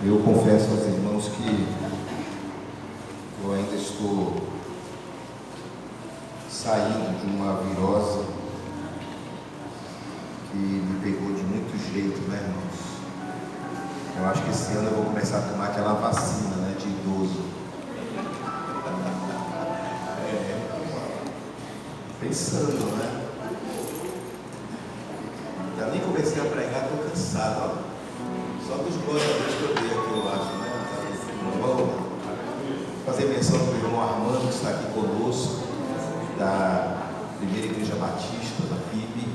Eu confesso aos irmãos que eu ainda estou saindo de uma virose que me pegou de muito jeito, né, irmãos? Eu acho que esse ano eu vou começar a tomar aquela vacina, né, de idoso. Pensando, né? Já nem comecei a pregar, estou cansado, ó. Só dos glórias a Deus que eu dei aqui, eu acho, né? Vamos fazer menção do irmão Armando, que está aqui conosco, da Primeira Igreja Batista, da PIB,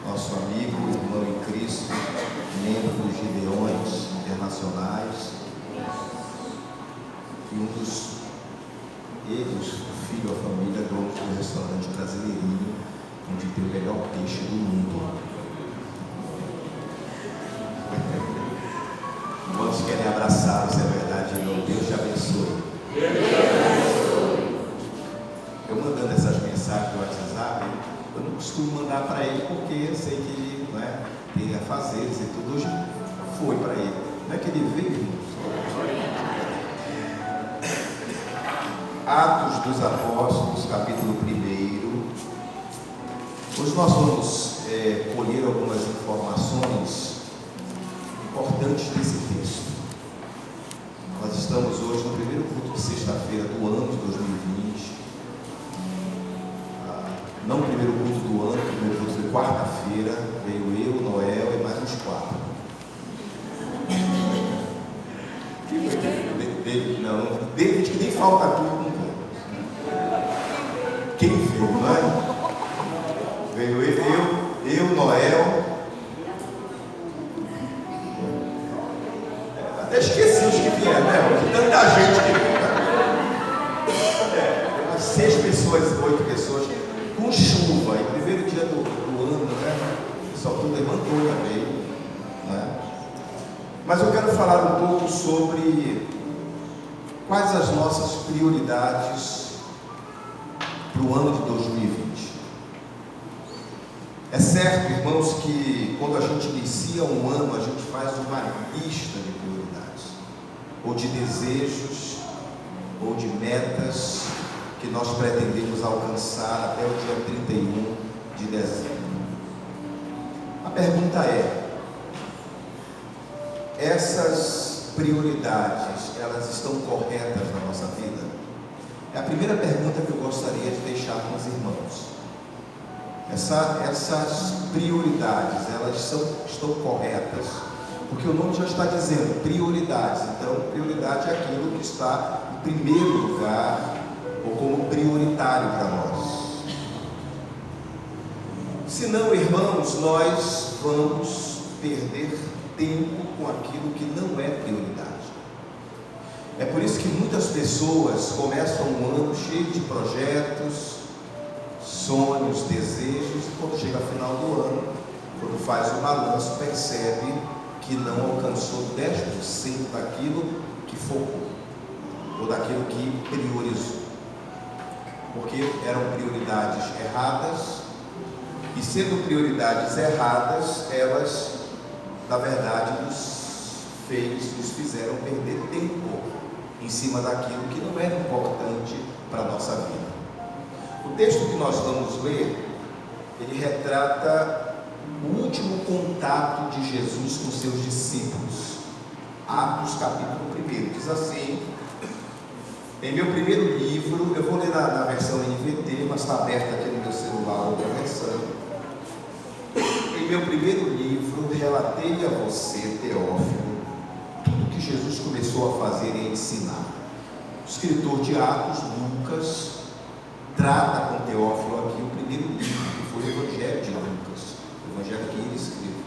nosso amigo, irmão em Cristo, membro dos Gideões Internacionais, e um dos eles, o filho, a família, donos do restaurante Brasileirinho, onde tem o melhor peixe do mundo. Quantos querem abraçá-lo, se é verdade ou não? Deus te abençoe. Eu mandando essas mensagens do WhatsApp, eu não costumo mandar para ele porque eu sei que ele, não é, tem afazeres e tudo. Hoje foi para ele. Não é que ele veio, irmãos? Atos dos Apóstolos, capítulo 1. Hoje nós vamos colher algumas informações importantes desse texto. Nós estamos hoje no primeiro culto de sexta-feira do ano de 2020. Não o primeiro culto do ano, o primeiro culto foi quarta-feira. Veio eu, Noel e mais uns 4. David, que nem falta tudo, não veio. Quem veio, não é? Veio eu, Noel. Até esqueci os que vieram, né? Porque tanta gente que veio. Umas 6 pessoas, 8 pessoas, com chuva. E primeiro dia do ano, né? O pessoal tudo levantou também, né? Mas eu quero falar um pouco sobre quais as nossas prioridades para o ano de 2020. É certo, irmãos, que quando a gente inicia um ano, a gente faz uma lista de prioridades, ou de desejos, ou de metas que nós pretendemos alcançar até o dia 31 de dezembro. A pergunta é: essas prioridades, elas estão corretas na nossa vida? É a primeira pergunta que eu gostaria de deixar com os irmãos. Essas prioridades, elas estão corretas? Porque o nome já está dizendo prioridades. Então, prioridade é aquilo que está em primeiro lugar, ou como prioritário para nós. Se não, irmãos, nós vamos perder tempo com aquilo que não é prioridade. É por isso que muitas pessoas começam um ano cheio de projetos, sonhos, desejos, e quando chega ao final do ano, quando faz o balanço, percebe que não alcançou 10% daquilo que focou, ou daquilo que priorizou, porque eram prioridades erradas, e sendo prioridades erradas, elas, na verdade, nos fizeram perder tempo em cima daquilo que não era importante para a nossa vida. O texto que nós vamos ler, ele retrata o último contato de Jesus com seus discípulos. Atos capítulo 1, diz assim: em meu primeiro livro, eu vou ler na versão NVT, mas está aberta aqui no meu celular outra versão. Em meu primeiro livro, relatei a você, Teófilo, tudo que Jesus começou a fazer e a ensinar. O escritor de Atos, Lucas, trata com Teófilo aqui o primeiro livro, que foi o Evangelho de Lucas, o Evangelho que ele escreveu,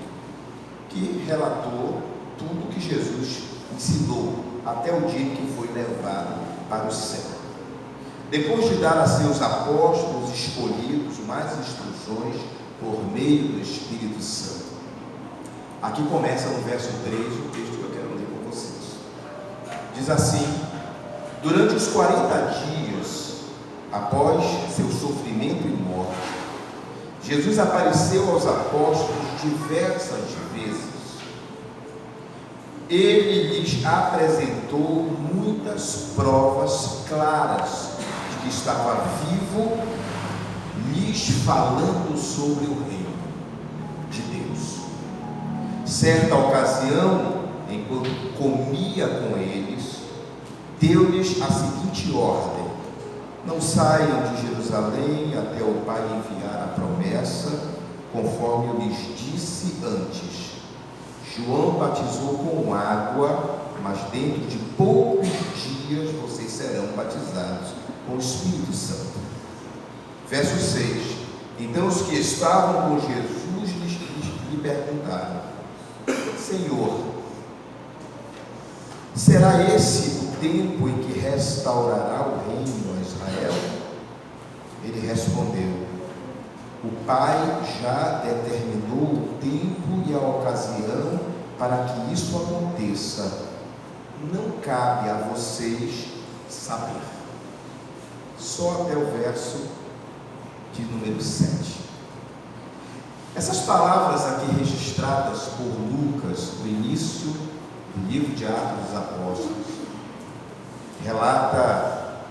que relatou tudo que Jesus ensinou até o dia que foi levado para o céu. Depois de dar a seus apóstolos escolhidos mais instruções por meio do Espírito Santo. Aqui começa no verso 3 o texto que eu quero ler com vocês. Diz assim: durante os 40 dias após seu sofrimento e morte, Jesus apareceu aos apóstolos diversas vezes. ele lhes apresentou muitas provas claras de que estava vivo, lhes falando sobre o reino de Deus. Certa ocasião, enquanto comia com eles, deu-lhes a seguinte ordem: não saiam de Jerusalém até o Pai enviar a promessa, conforme eu lhes disse antes. João batizou com água, mas dentro de poucos dias vocês serão batizados com o Espírito Santo. Verso 6. Então os que estavam com Jesus lhe perguntaram: Senhor, será esse o tempo em que restaurará o reino a Israel? Ele respondeu: o Pai já determinou o tempo e a ocasião para que isso aconteça. Não cabe a vocês saber. Só até o verso de número 7. Essas palavras aqui registradas por Lucas no início do livro de Atos dos Apóstolos relata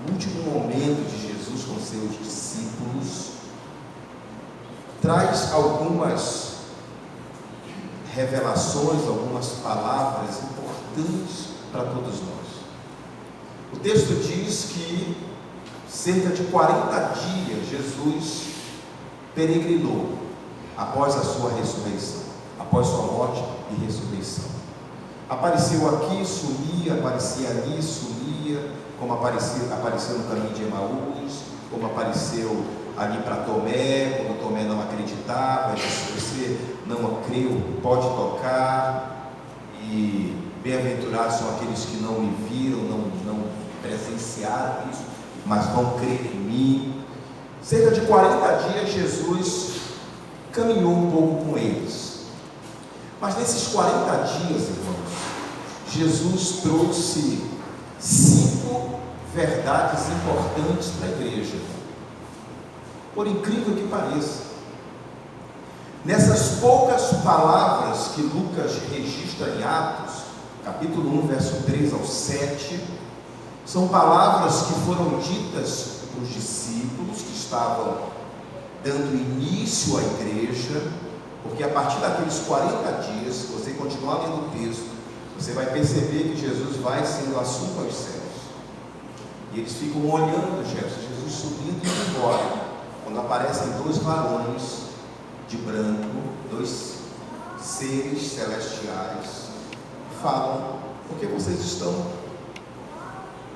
o último momento de Jesus com seus discípulos. Traz algumas revelações, algumas palavras importantes para todos nós. O texto diz que cerca de 40 dias Jesus peregrinou após a sua ressurreição, após sua morte e ressurreição. Apareceu aqui, sumia, aparecia ali, sumia, como apareceu no caminho de Emaús, como apareceu ali para Tomé, quando Tomé não acreditava, se você não creu, pode tocar, e bem-aventurados são aqueles que não me viram, não presenciaram isso, mas vão crer em mim. Cerca de 40 dias Jesus caminhou um pouco com eles, mas nesses 40 dias, irmãos, Jesus trouxe 5 verdades importantes para a igreja. Por incrível que pareça, nessas poucas palavras que Lucas registra em Atos, capítulo 1, verso 3 ao 7, são palavras que foram ditas para os discípulos que estavam dando início à igreja, porque a partir daqueles 40 dias, se você continuar lendo o texto, você vai perceber que Jesus vai sendo assunto aos céus, e eles ficam olhando Jesus subindo e indo embora. Quando aparecem 2 varões de branco, 2 seres celestiais, falam: por que vocês estão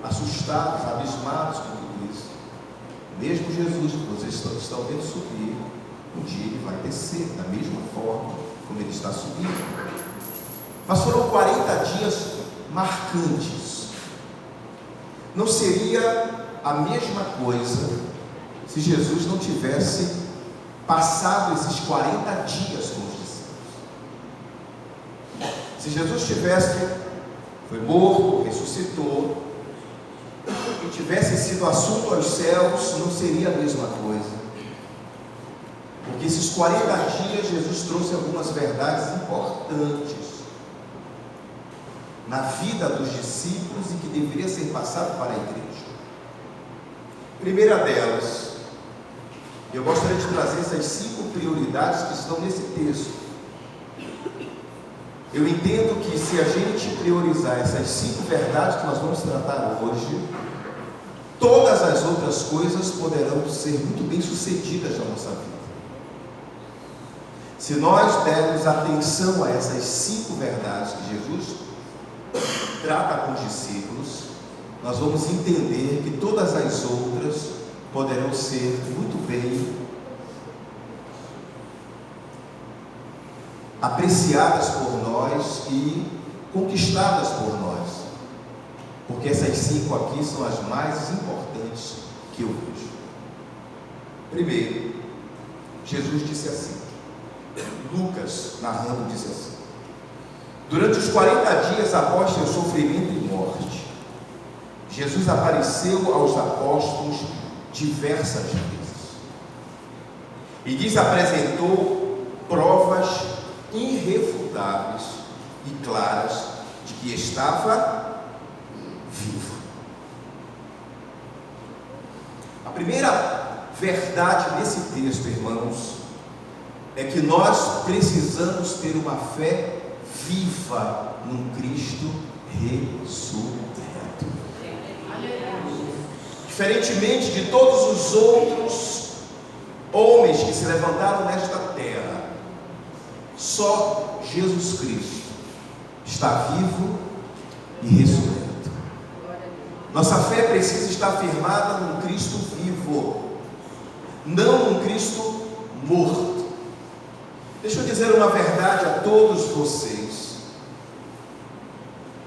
assustados, abismados com tudo isso? Mesmo Jesus, que vocês estão vendo subir, um dia ele vai descer da mesma forma como ele está subindo. Mas foram 40 dias marcantes. Não seria a mesma coisa se Jesus não tivesse passado esses 40 dias com os discípulos. Se Jesus foi morto, ressuscitou, e tivesse sido assunto aos céus, não seria a mesma coisa. Porque esses 40 dias Jesus trouxe algumas verdades importantes na vida dos discípulos e que deveria ser passado para a igreja. Primeira delas, eu gostaria de trazer essas 5 prioridades que estão nesse texto. Eu entendo que se a gente priorizar essas 5 verdades que nós vamos tratar hoje, todas as outras coisas poderão ser muito bem sucedidas na nossa vida. Se nós dermos atenção a essas 5 verdades que Jesus trata com os discípulos, nós vamos entender que todas as outras poderão ser muito bem apreciadas por nós e conquistadas por nós, porque essas 5 aqui são as mais importantes que eu vejo. Primeiro, Jesus disse assim, Lucas narrando disse assim: durante os 40 dias após seu sofrimento e morte, Jesus apareceu aos apóstolos diversas vezes e lhes apresentou provas irrefutáveis e claras que estava vivo. A primeira verdade desse texto, irmãos, é que nós precisamos ter uma fé viva num Cristo ressurreto. Diferentemente de todos os outros homens que se levantaram nesta terra, só Jesus Cristo está vivo e ressurreto. Nossa fé precisa estar firmada num Cristo vivo, não num Cristo morto. Deixa eu dizer uma verdade a todos vocês: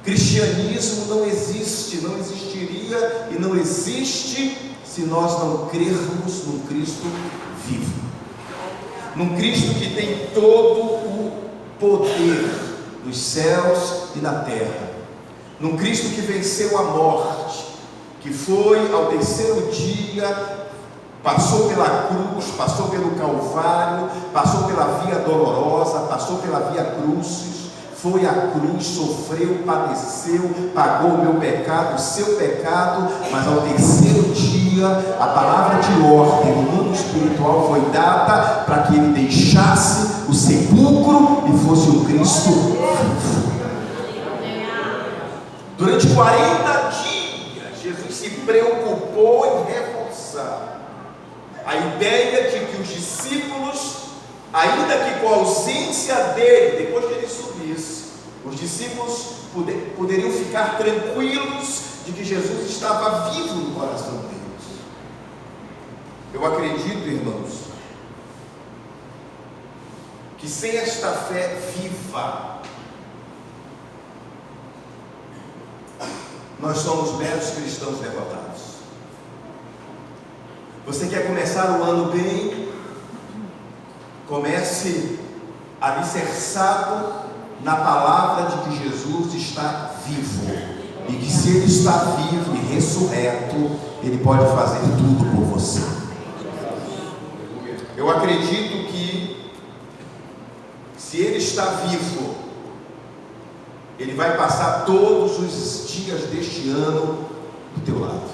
cristianismo não existe, não existiria e não existe se nós não crermos num Cristo vivo, num Cristo que tem todo o poder nos céus e na terra, num Cristo que venceu a morte, que foi ao terceiro dia, passou pela cruz, passou pelo Calvário, passou pela via dolorosa, passou pela via crucis, foi à cruz, sofreu, padeceu, pagou o meu pecado, o seu pecado, mas ao terceiro dia, a palavra de ordem no mundo espiritual foi dada para que ele deixasse o sepulcro e fosse um Cristo vivo. Durante 40 dias, Jesus se preocupou em reforçar a ideia de que os discípulos, ainda que com a ausência dele, depois que ele subisse, os discípulos poderiam ficar tranquilos de que Jesus estava vivo no coração deles. Eu acredito, irmãos, que sem esta fé viva, nós somos meros cristãos derrotados. Você quer começar o ano bem? Comece alicerçado na palavra de que Jesus está vivo, e que se Ele está vivo e ressurreto, Ele pode fazer tudo por você. Eu acredito que se Ele está vivo, Ele vai passar todos os dias deste ano do teu lado.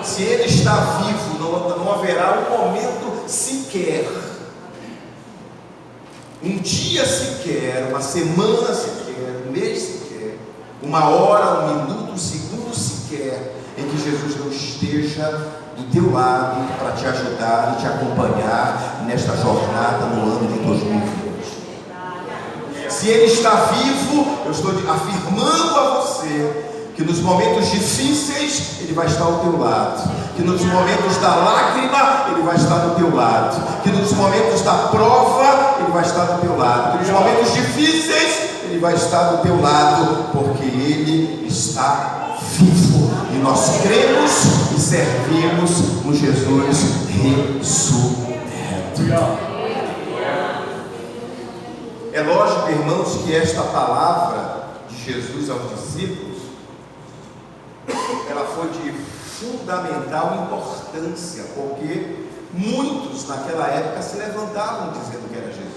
Se Ele está vivo, não haverá um momento sequer, um dia sequer, uma semana sequer, um mês sequer, uma hora, um minuto, um segundo sequer, em que Jesus não esteja do teu lado para te ajudar e te acompanhar nesta jornada no ano de 2020. Se Ele está vivo, eu estou afirmando a você que nos momentos difíceis Ele vai estar ao teu lado, que nos momentos da lágrima Ele vai estar do teu lado, que nos momentos da prova Ele vai estar do teu lado, que nos momentos difíceis Ele vai estar do teu lado, porque Ele está vivo e nós cremos e servimos no Jesus ressurreto. É lógico, irmãos, que esta palavra de Jesus aos discípulos, ela foi de fundamental importância, porque muitos naquela época se levantavam dizendo que era Jesus.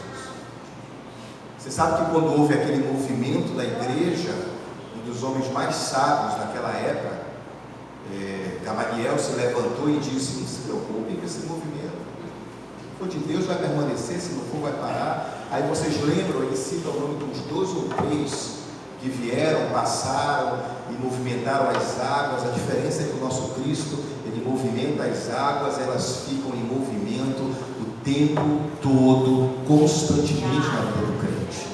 Você sabe que quando houve aquele movimento da igreja, um dos homens mais sábios naquela época, Gamaliel, se levantou e disse: não se preocupe com esse movimento, se for de Deus vai permanecer, se não for vai parar. Aí vocês lembram, ele cita o nome de uns 2 ou 3 que vieram, passaram e movimentaram as águas. A diferença é que o nosso Cristo, Ele movimenta as águas, elas ficam em movimento o tempo todo, constantemente na vida do crente.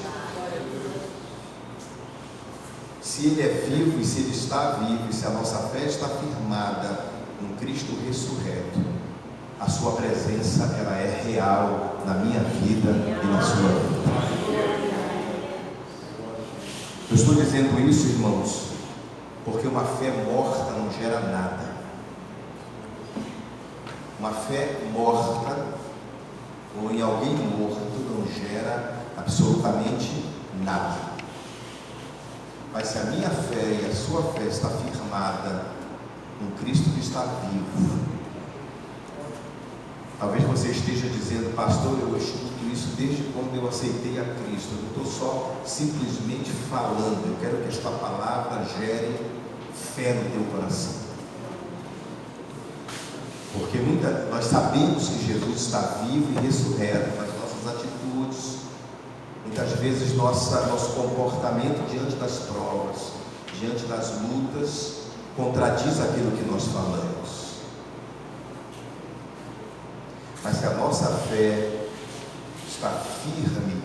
Se Ele é vivo e se Ele está vivo, e se a nossa fé está firmada em Cristo ressurreto, a sua presença, ela é real na minha vida e na sua vida. Eu estou dizendo isso, irmãos, porque uma fé morta não gera nada. Uma fé morta, ou em alguém morto, não gera absolutamente nada. Mas se a minha fé e a sua fé está firmada no Cristo que está vivo, Talvez você esteja dizendo: pastor, eu escuto isso desde quando eu aceitei a Cristo. Eu não estou só simplesmente falando, eu quero que esta palavra gere fé no teu coração. Porque nós sabemos que Jesus está vivo e ressurreto, mas nossas atitudes, muitas vezes nosso comportamento diante das provas, diante das lutas, contradiz aquilo que nós falamos. Mas se a nossa fé está firme,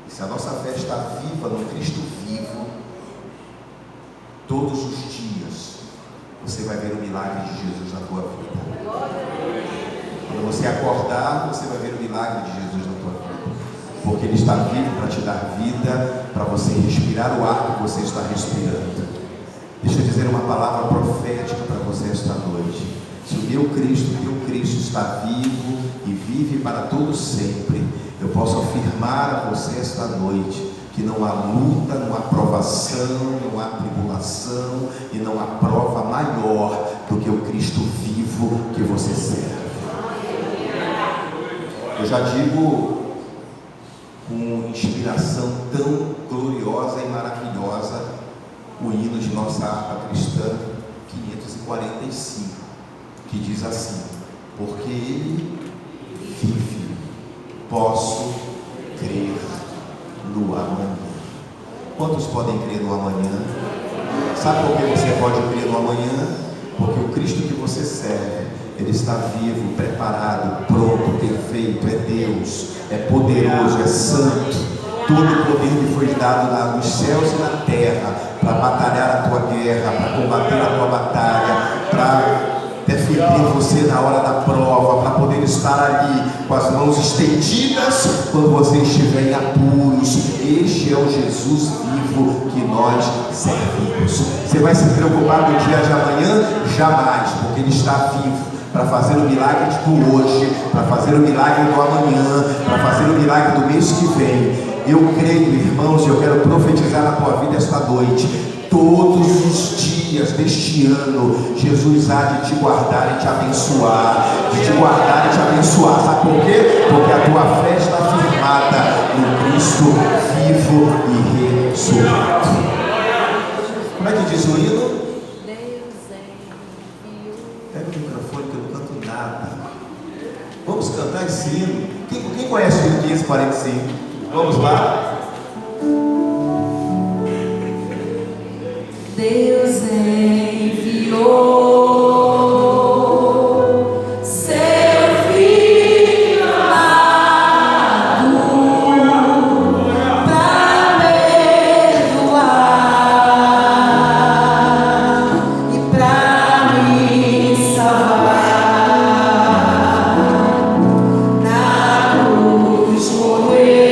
e se a nossa fé está viva no Cristo vivo, todos os dias você vai ver o milagre de Jesus na tua vida. Quando você acordar, você vai ver o milagre de Jesus na tua vida, porque Ele está vivo para te dar vida, para você respirar o ar que você está respirando. Deixa eu dizer uma palavra profética para você esta noite. Se o teu Cristo está vivo e vive para todo sempre, eu posso afirmar a você esta noite que não há luta, não há provação, não há tribulação e não há prova maior do que o Cristo vivo que você serve. Eu já digo com inspiração tão gloriosa e maravilhosa o hino de nossa harpa cristã 545, que diz assim: porque Ele vive, posso crer no amanhã. Quantos podem crer no amanhã? Sabe por que você pode crer no amanhã? Porque o Cristo que você serve, Ele está vivo, preparado, pronto, perfeito, é Deus, é poderoso, é santo. Todo o poder lhe foi dado nos céus e na terra, para batalhar a tua guerra, para combater a tua batalha, para defender você na hora da prova, para poder estar ali com as mãos estendidas quando você estiver em apuros. Este é o Jesus vivo que nós servimos. Você vai se preocupar no dia de amanhã? Jamais, porque Ele está vivo para fazer o milagre do hoje, para fazer o milagre do amanhã, para fazer o milagre do mês que vem. Eu creio, irmãos, e eu quero profetizar na tua vida esta noite: todos os dias deste ano, Jesus há de te guardar e te abençoar, de te guardar e te abençoar. Sabe por quê? Porque a tua fé está firmada no Cristo vivo e ressurreto. Como é que diz o hino? Pega o microfone que eu não canto nada. Vamos cantar esse hino. Quem conhece o hino 545? Vamos lá. Deus enviou seu Filho amado para perdoar e para me salvar. Na cruz morreu.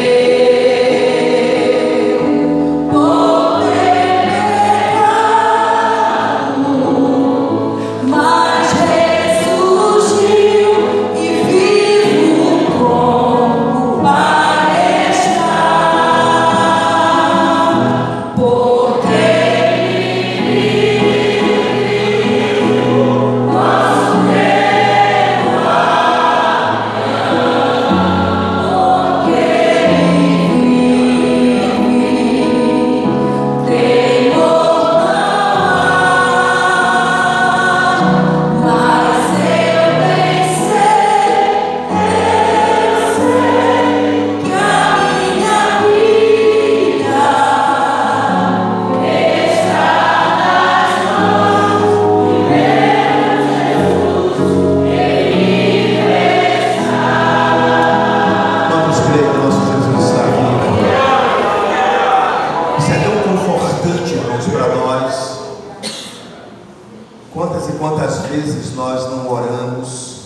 Quantas vezes nós não oramos,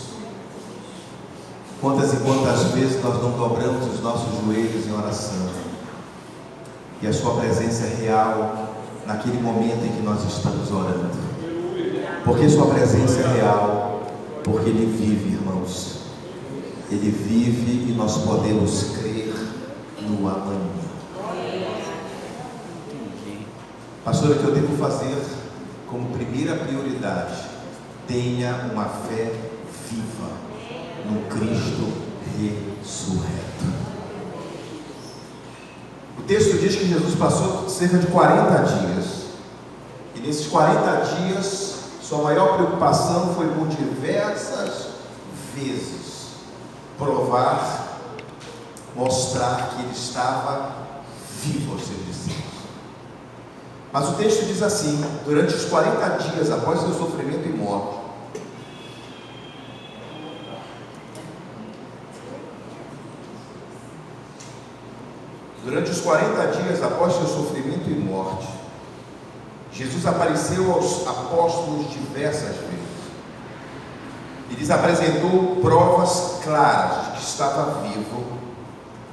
quantas e quantas vezes nós não dobramos os nossos joelhos em oração, e a sua presença é real naquele momento em que nós estamos orando. Porque sua presença é real? Porque Ele vive, irmãos. Ele vive e nós podemos crer no amanhã. Pastor, o que eu devo fazer como primeira prioridade? Tenha uma fé viva no Cristo ressurreto. O texto diz que Jesus passou cerca de 40 dias. E nesses 40 dias, sua maior preocupação foi por diversas vezes provar, mostrar que ele estava vivo aos seus discípulos. Mas o texto diz assim: durante os 40 dias após seu sofrimento e morte, Jesus apareceu aos apóstolos diversas vezes e lhes apresentou provas claras de que estava vivo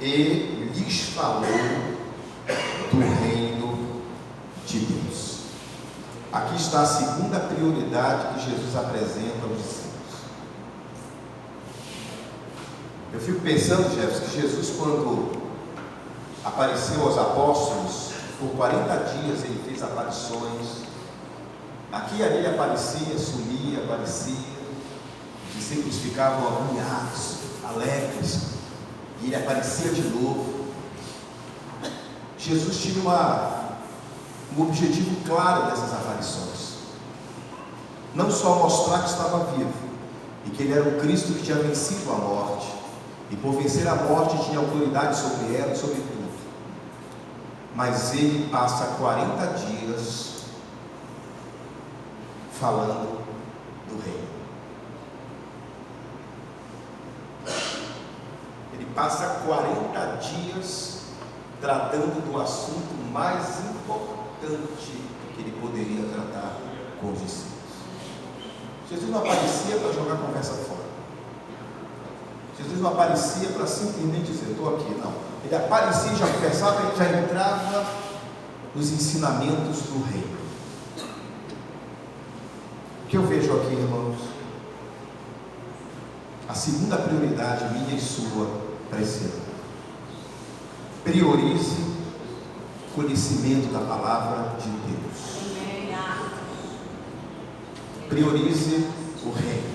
e lhes falou do reino de Deus. Aqui está a segunda prioridade que Jesus apresenta aos discípulos. Eu fico pensando, Jefferson, que Jesus, quando apareceu aos apóstolos, por 40 dias ele fez aparições. Aqui e ali ele aparecia, sumia, aparecia. Os discípulos ficavam agoniados, alegres, e ele aparecia de novo. Jesus tinha um objetivo claro nessas aparições: não só mostrar que estava vivo e que ele era o Cristo que tinha vencido a morte, e por vencer a morte tinha autoridade sobre ela e sobre tudo, mas ele passa 40 dias falando do reino. Ele passa 40 dias tratando do assunto mais importante que ele poderia tratar com os discípulos. Jesus não aparecia para jogar a conversa fora. Jesus não aparecia para simplesmente dizer: estou aqui. Não. Ele aparecia, já conversava, ele já entrava nos ensinamentos do reino. O que eu vejo aqui, irmãos? A segunda prioridade minha e sua para esse ano: priorize o conhecimento da palavra de Deus. Priorize o reino.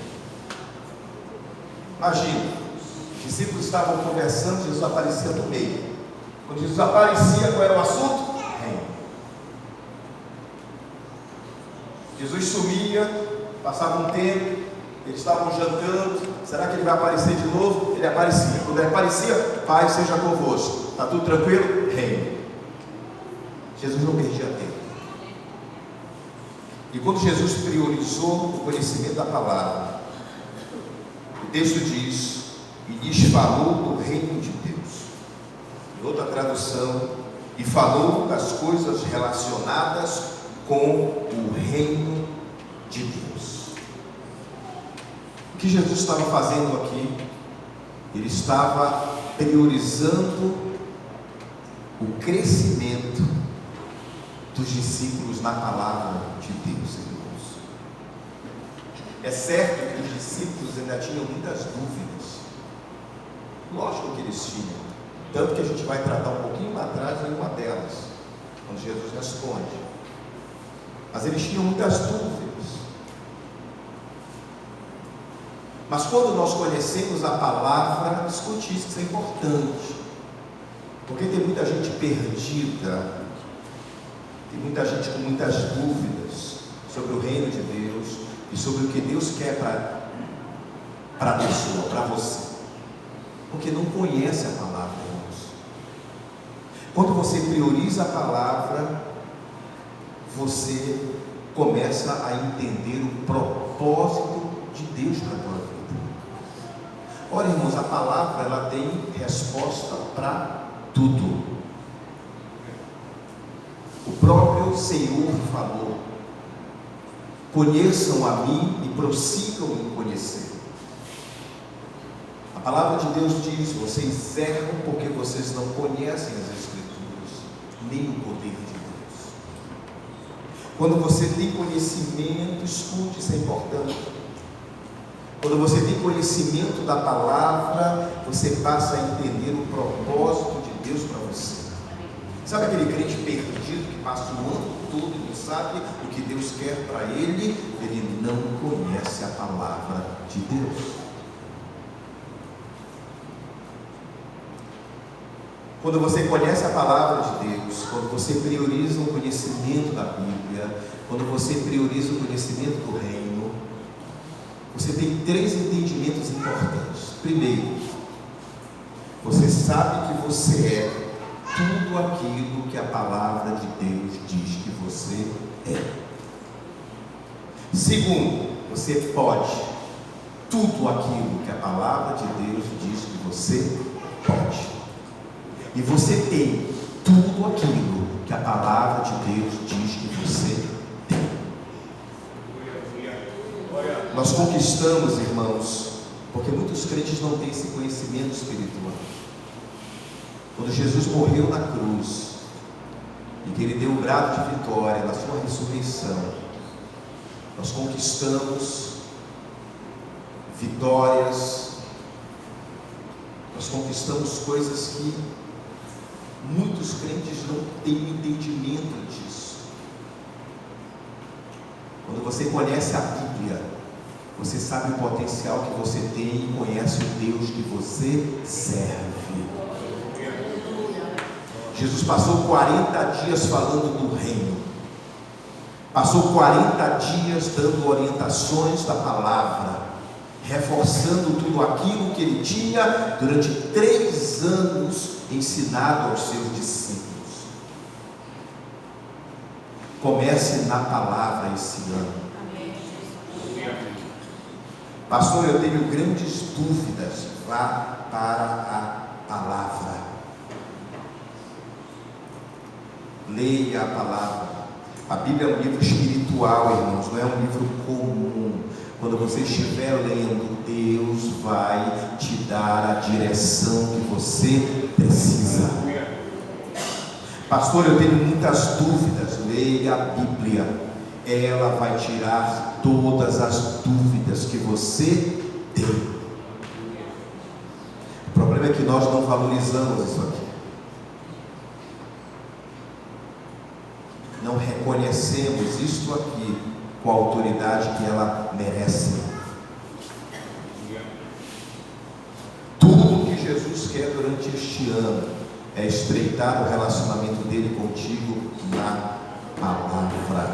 Imagina, os discípulos estavam conversando, Jesus aparecia no meio. Quando Jesus aparecia, qual era o assunto? Reino. Jesus sumia, passava um tempo, eles estavam jantando. Será que ele vai aparecer de novo? Ele aparecia. Quando ele aparecia: Pai seja convosco. Está tudo tranquilo? Reino. Jesus não perdia tempo. E quando Jesus priorizou o conhecimento da palavra, o texto diz: e lhes falou do reino de Deus. Em outra tradução: e falou das coisas relacionadas com o reino de Deus. O que Jesus estava fazendo aqui? Ele estava priorizando o crescimento dos discípulos na palavra de Deus, irmãos. É certo que os discípulos ainda tinham muitas dúvidas. Lógico que eles tinham. Tanto que a gente vai tratar um pouquinho lá atrás em uma delas, quando Jesus responde. Mas eles tinham muitas dúvidas. Mas quando nós conhecemos a palavra, discutir isso é importante. Porque tem muita gente perdida, tem muita gente com muitas dúvidas sobre o reino de Deus e sobre o que Deus quer para a pessoa, para você. Porque não conhece a palavra, irmãos. Quando você prioriza a palavra, você começa a entender o propósito de Deus para a tua vida. Olha, irmãos, a palavra ela tem resposta para tudo. O próprio Senhor falou: conheçam a mim e prossigam em conhecer. A palavra de Deus diz: vocês erram porque vocês não conhecem as Escrituras, nem o poder de Deus. Quando você tem conhecimento, escute, isso é importante. Quando você tem conhecimento da palavra, você passa a entender o propósito de Deus para você. Sabe aquele crente perdido que passa o ano todo e não sabe o que Deus quer para ele? Ele não conhece a palavra de Deus. Quando você conhece a palavra de Deus, quando você prioriza o conhecimento da Bíblia, quando você prioriza o conhecimento do reino, você tem 3 entendimentos importantes. Primeiro, você sabe que você é tudo aquilo que a palavra de Deus diz que você é. Segundo, você pode tudo aquilo que a palavra de Deus diz que você pode. E você tem tudo aquilo que a palavra de Deus diz que você tem. Nós conquistamos, irmãos, porque muitos crentes não têm esse conhecimento espiritual. Quando Jesus morreu na cruz, e que Ele deu o grado de vitória na sua ressurreição, nós conquistamos vitórias, nós conquistamos coisas que muitos crentes não têm entendimento disso. Quando você conhece a Bíblia, você sabe o potencial que você tem e conhece o Deus que você serve. Jesus passou 40 dias falando do reino, passou 40 dias dando orientações da palavra, reforçando tudo aquilo que ele tinha durante 3 anos ensinado aos seus discípulos. Comece na palavra esse ano. Pastor, eu tenho grandes dúvidas. Vá para a palavra. Leia a palavra. A Bíblia é um livro espiritual, irmãos, não é um livro comum. Quando você estiver lendo, Deus vai te dar a direção que você precisa. Pastor, eu tenho muitas dúvidas. Leia a Bíblia. Ela vai tirar todas as dúvidas que você tem. O problema é que nós não valorizamos isso aqui. Não reconhecemos isto aqui com a autoridade que ela merece. Tudo que Jesus quer durante este ano é estreitar o relacionamento dele contigo na palavra.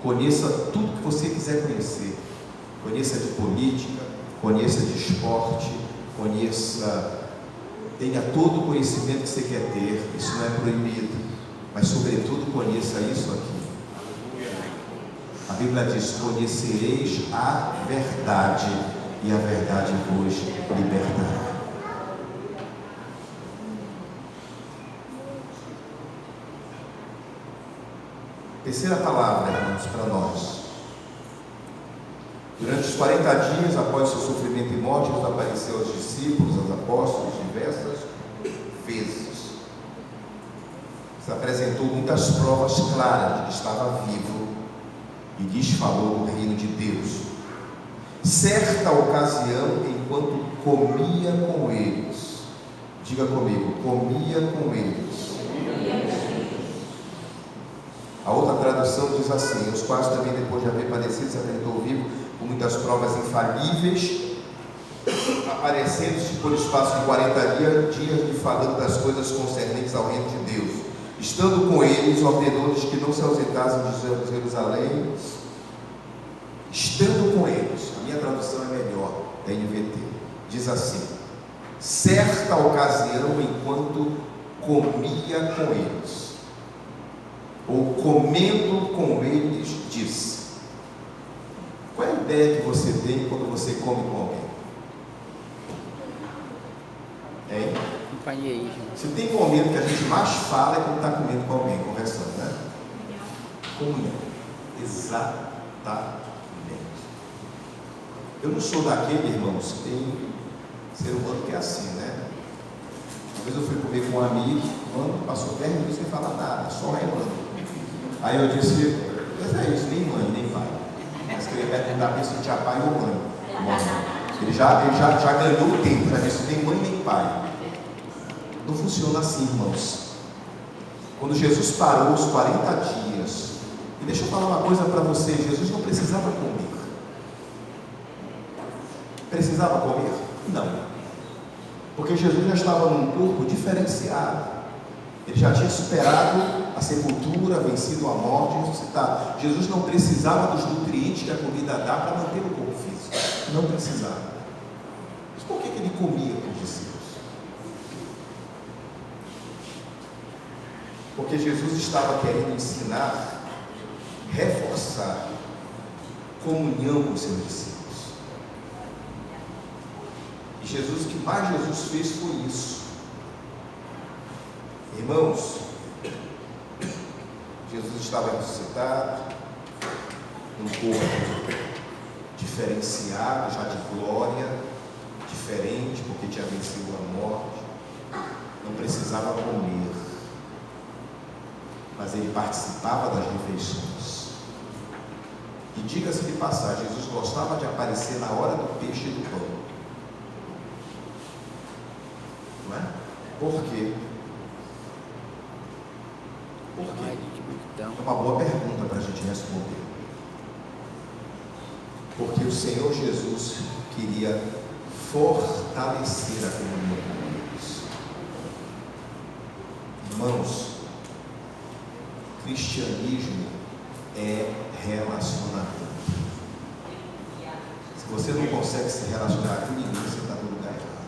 Conheça tudo que você quiser conhecer. Conheça de política, conheça de esporte, tenha todo o conhecimento que você quer ter. Isso não é proibido, mas sobretudo conheça isso aqui. A Bíblia diz: conhecereis a verdade, e a verdade vos libertará. Terceira palavra, irmãos, para nós. Durante os 40 dias após seu sofrimento e morte, Jesus apareceu aos discípulos, aos apóstolos, diversas vezes. Se apresentou muitas provas claras de que estava vivo e lhes falou do reino de Deus. Certa ocasião, enquanto comia com eles, diga comigo, comia com eles. A outra tradução diz assim: os quais também, depois de haver padecido, se apresentou vivo com muitas provas infalíveis, aparecendo-se por espaço de 40 dias lhe falando das coisas concernentes ao reino de Deus. Estando com eles, ordenou-lhes que não se ausentassem de Jerusalém. Estando com eles, a minha tradução é melhor, da NVT, diz assim: certa ocasião, enquanto comia com eles, ou comendo com eles, disse. Qual é a ideia que você tem quando você come com alguém? Hein? Companheirismo. Se tem um momento que a gente mais fala é quando está comendo com alguém, conversando, né? Comunhão. Exatamente. Eu não sou daquele, irmãos, tem ser humano que é assim, né? Uma vez eu fui comer com um amigo, mano, passou 10 minutos sem falar nada, só remando. Aí eu disse: mas é isso, nem mãe, nem pai. Mas que eu ia perguntar se tinha pai ou mãe. Ele já ganhou o tempo, já disse, nem mãe nem pai. Não funciona assim, irmãos. Quando Jesus parou os 40 dias, e deixa eu falar uma coisa para você, Jesus não precisava comer. Precisava comer? Não. Porque Jesus já estava num corpo diferenciado. Ele já tinha superado a sepultura, vencido a morte, ressuscitado. Jesus não precisava dos nutrientes que a comida dá para manter o corpo físico. Não precisava. Mas por que ele comia com os discípulos? Porque Jesus estava querendo ensinar, reforçar comunhão com os seus discípulos. E Jesus, o que mais Jesus fez foi isso. Irmãos, Jesus estava ressuscitado, num corpo diferenciado, já de glória, diferente, porque tinha vencido a morte, não precisava comer, mas ele participava das refeições. E diga-se de passagem, Jesus gostava de aparecer na hora do peixe e do pão. Não é? Por quê? Por quê? É uma boa pergunta para a gente responder. Porque o Senhor Jesus queria fortalecer a comunhão com eles. Irmãos, cristianismo é relacionamento. Se você não consegue se relacionar com ninguém, você está no lugar errado.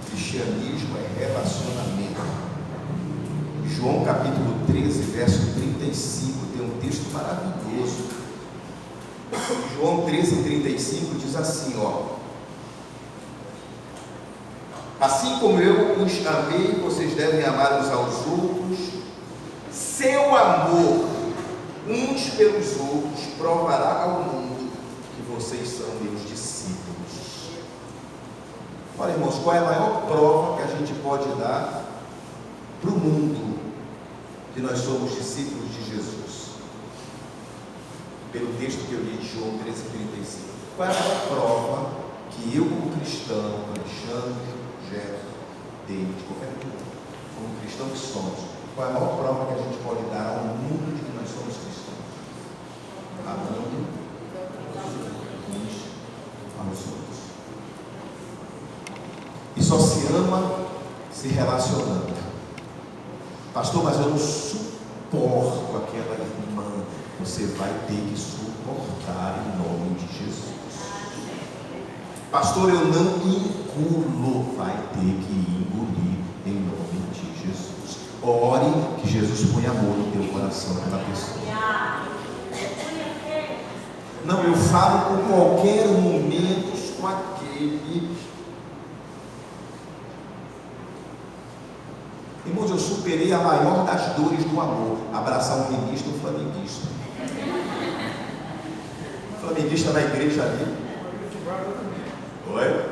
Cristianismo é relacionamento. João capítulo 13, verso 35, tem um texto maravilhoso. João 13, 35 diz assim, ó: assim como eu os amei, vocês devem amar uns aos outros. Seu amor uns pelos outros provará ao mundo que vocês são meus discípulos. Olha, irmãos, qual é a maior prova que a gente pode dar para o mundo que nós somos discípulos de Jesus? Pelo texto que eu li de João 13, 35. Qual é a maior prova que eu, como cristão, Alexandre, Jefferson, David, qualquer um, como cristão que somos, qual é a maior prova que a gente pode dar ao mundo de que nós somos cristãos? Amando uns aos outros. E só se ama se relacionando. Pastor, mas eu não suporto aquela irmã. Você vai ter que suportar em nome de Jesus. Pastor, eu não engulo. Vai ter que engolir em nome de Jesus. Ore que Jesus põe amor no teu coração pela pessoa. Não, eu falo com qualquer um, menos com aquele. Irmãos, eu superei a maior das dores do amor: abraçar um ministro ou um flamenguista. Flamenguista na igreja ali. Oi?